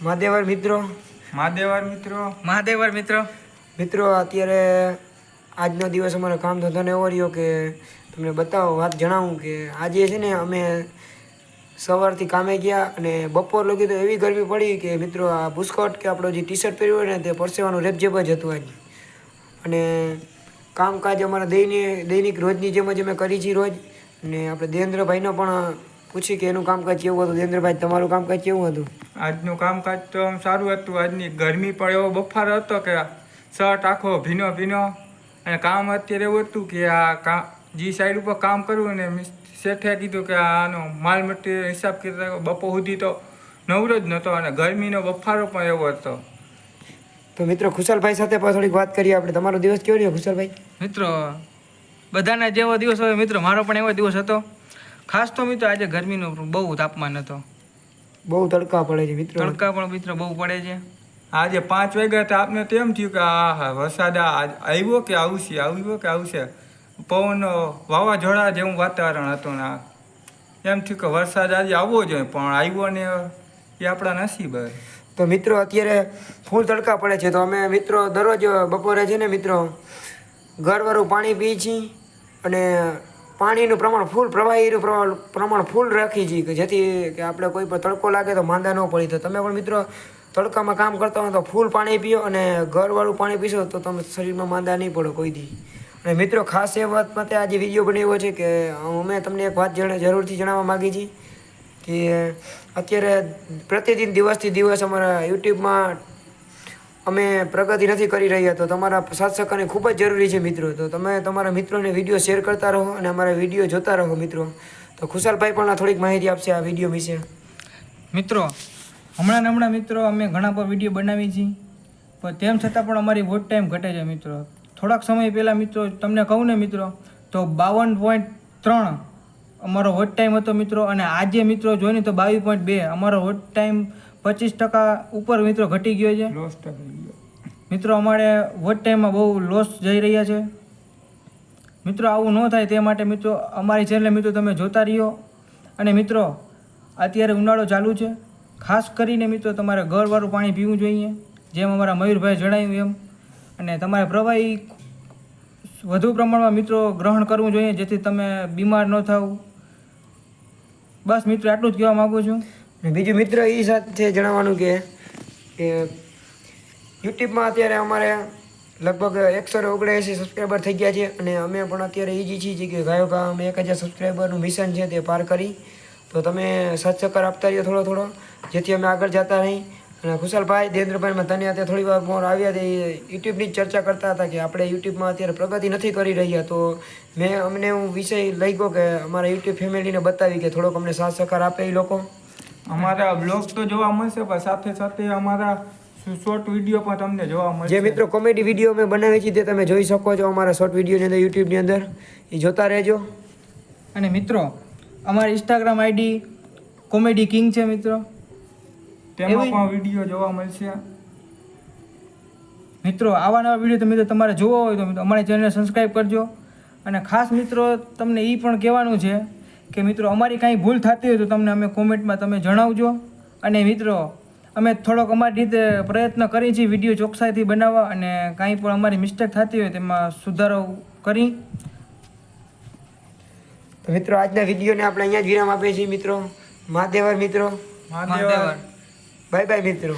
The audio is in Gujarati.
મહાદેવર મિત્રો મિત્રો અત્યારે આજનો દિવસ અમારો કામ ધંધોને એવો રહ્યો કે તમને બતાવો વાત જણાવું કે આજે છે ને અમે સવારથી કામે ગયા અને બપોર લગી તો એવી ગરમી પડી કે મિત્રો આ બુસ્કોટ કે આપણો જે ટી શર્ટ પહેર્યું હોય ને તે પરસેવાનું રેપઝેપ જ હતું આજ. અને કામકાજ અમારા દૈનિક રોજની જેમ જ અમે કરી છીએ રોજ. અને આપણે દેવેન્દ્રભાઈનો પણ પૂછી કે એનું કામકાજ કેવું હતું. દેવેન્દ્રભાઈ, તમારું કામકાજ કેવું હતું? આજનું કામકાજ તો સારું હતું. આજની ગરમી પણ એવો બફારો હતો કે શર્ટ આખો ભીનો અને કામ અત્યારે એવું હતું કે આ જે સાઈડ ઉપર કામ કરવું ને શેઠે કીધું કે આનો માલ મટીરિયલ હિસાબ કરતા બપોર સુધી તો નવરો જ નહોતો અને ગરમીનો બફારો પણ એવો હતો. તો મિત્રો ખુશાલભાઈ સાથે પણ થોડીક વાત કરીએ આપણે. તમારો દિવસ કેવો રહ્યો ખુશાલભાઈ? મિત્રો બધાના જેવો દિવસ હોય મિત્રો, મારો પણ એવો દિવસ હતો. ખાસ તો મિત્રો આજે ગરમીનું બહુ તાપમાન હતો. બહુ તડકા પડે છે મિત્રો. તડકા પણ મિત્રો બહુ પડે છે. આજે 5 વાગ્યા તો આપને તો એમ થયું કે હા વરસાદ આવ્યો કે આવશે. પવન વાવાઝોડા જેવું વાતાવરણ હતું ને એમ થયું કે વરસાદ આજે આવવો જોઈએ પણ આવ્યો ને એ આપણા નસીબ. તો મિત્રો અત્યારે ફૂલ તડકા પડે છે તો અમે મિત્રો દરરોજ બપોરે છે ને મિત્રો ઘરવાળું પાણી પીએ છીએ અને પાણીનું પ્રમાણ ફૂલ, પ્રવાહીનું પ્રમાણ ફૂલ રાખીએ છીએ કે જેથી કે આપણે કોઈ પણ તડકો લાગે તો માંદા ન પડી. તો તમે પણ મિત્રો તડકામાં કામ કરતા હોય તો ફૂલ પાણી પીઓ અને ઘરવાળું પાણી પીશો તો તમે શરીરમાં માંદા નહીં પડો કોઈ દી. અને મિત્રો ખાસ એ વાત માટે આજે વિડીયો બનાવ્યો છે કે અમે તમને એક વાત જરૂરથી જણાવવા માગીએ છીએ કે અત્યારે પ્રતિદિન દિવસથી દિવસ અમારા યુટ્યુબમાં અમે પ્રગતિ નથી કરી રહ્યા. તો તમારા સાથ સહકારની ખૂબ જ જરૂરી છે મિત્રો. તો તમે તમારા મિત્રોને વિડીયો શેર કરતા રહો અને અમારા વિડીયો જોતા રહો મિત્રો. તો ખુશાલભાઈ પણ થોડીક માહિતી આપશે આ વિડીયો વિશે. મિત્રો હમણાં મિત્રો અમે ઘણા પર વિડીયો બનાવી છીએ પણ તેમ છતાં પણ અમારી વોચ ટાઈમ ઘટે છે મિત્રો. થોડાક સમય પહેલાં મિત્રો તમને કહું ને મિત્રો તો 52.3 અમારો વોચ ટાઈમ હતો મિત્રો. અને આજે મિત્રો જોઈને તો 22.2 અમારો વોચ ટાઈમ 25% ઉપર મિત્રો ઘટી ગયો છે. લોસ થઈ ગયો મિત્રો. અમારે વોચ ટાઈમમાં બહુ લોસ જઈ રહ્યા છે મિત્રો. આવું ન થાય તે માટે મિત્રો અમારી ચેનલ મિત્રો તમે જોતા રહ્યો. અને મિત્રો અત્યારે ઉનાળો ચાલુ છે, ખાસ કરીને મિત્રો તમારે ગળવાળું પાણી પીવું જોઈએ જેમ અમારા મયુરભાઈ જણાવ્યું એમ. અને તમારે પ્રવાહી વધુ પ્રમાણમાં મિત્રો ગ્રહણ કરવું જોઈએ જેથી તમે બીમાર ન થાવ. બસ મિત્રો આટલું જ કહેવા માગું છું. બીજું મિત્ર એ સાથે જણાવવાનું કે યુટ્યુબમાં અત્યારે અમારે લગભગ 179 સબસ્ક્રાઈબર થઈ ગયા છે. અને અમે પણ અત્યારે એ જ છીએ કે ગાયો કા અમે 1000 સબસ્ક્રાઈબરનું મિશન છે તે પાર કરી. તો તમે સાથ સહકાર આપતા રહ્યો થોડો જેથી અમે આગળ જતા નહીં. અને ખુશાલભાઈ, દેવેન્દ્રભાઈ, તને અત્યારે થોડી વાર મોર આવ્યા તે યુટ્યુબની જ ચર્ચા કરતા હતા કે આપણે યુટ્યુબમાં અત્યારે પ્રગતિ નથી કરી રહ્યા. તો અમને હું વિષય લઈ ગયો કે અમારા યુટ્યુબ ફેમિલીને બતાવી કે થોડોક અમને સાથ સહકાર આપે એ લોકો. અમારા બ્લોગ તો જોવા મળશે પણ સાથે સાથે અમારા શોર્ટ વિડીયો પણ તમને જોવા મળશે. જે મિત્રો કોમેડી વિડીયો અમે બનાવી છે તે તમે જોઈ શકો છો અમારા શોર્ટ વિડીયોની અંદર યુટ્યુબની અંદર. એ જોતા રહેજો. અને મિત્રો અમારી ઇન્સ્ટાગ્રામ આઈડી કોમેડી કિંગ છે મિત્રો. તેમાં પણ વિડીયો જોવા મળશે મિત્રો. આવા નવા વિડીયો તો મિત્રો તમારે જોવો હોય તો અમારી ચેનલને સબસ્ક્રાઈબ કરજો. અને ખાસ મિત્રો તમને એ પણ કહેવાનું છે કે મિત્રો અમારી કાંઈ ભૂલ થતી હોય તો તમને અમે કોમેન્ટમાં તમે જણાવજો. અને મિત્રો અમે થોડોક અમારી રીતે પ્રયત્ન કરી છીએ વિડીયો ચોકસાઈથી બનાવવા અને કાંઈ પણ અમારી મિસ્ટેક થતી હોય તેમાં સુધારો કરી. તો મિત્રો આજના વિડીયોને આપણે અહીંયા જ વિરામ આપીએ છીએ મિત્રો. મહાદેવર મિત્રો. મહાદેવર. બાય બાય મિત્રો.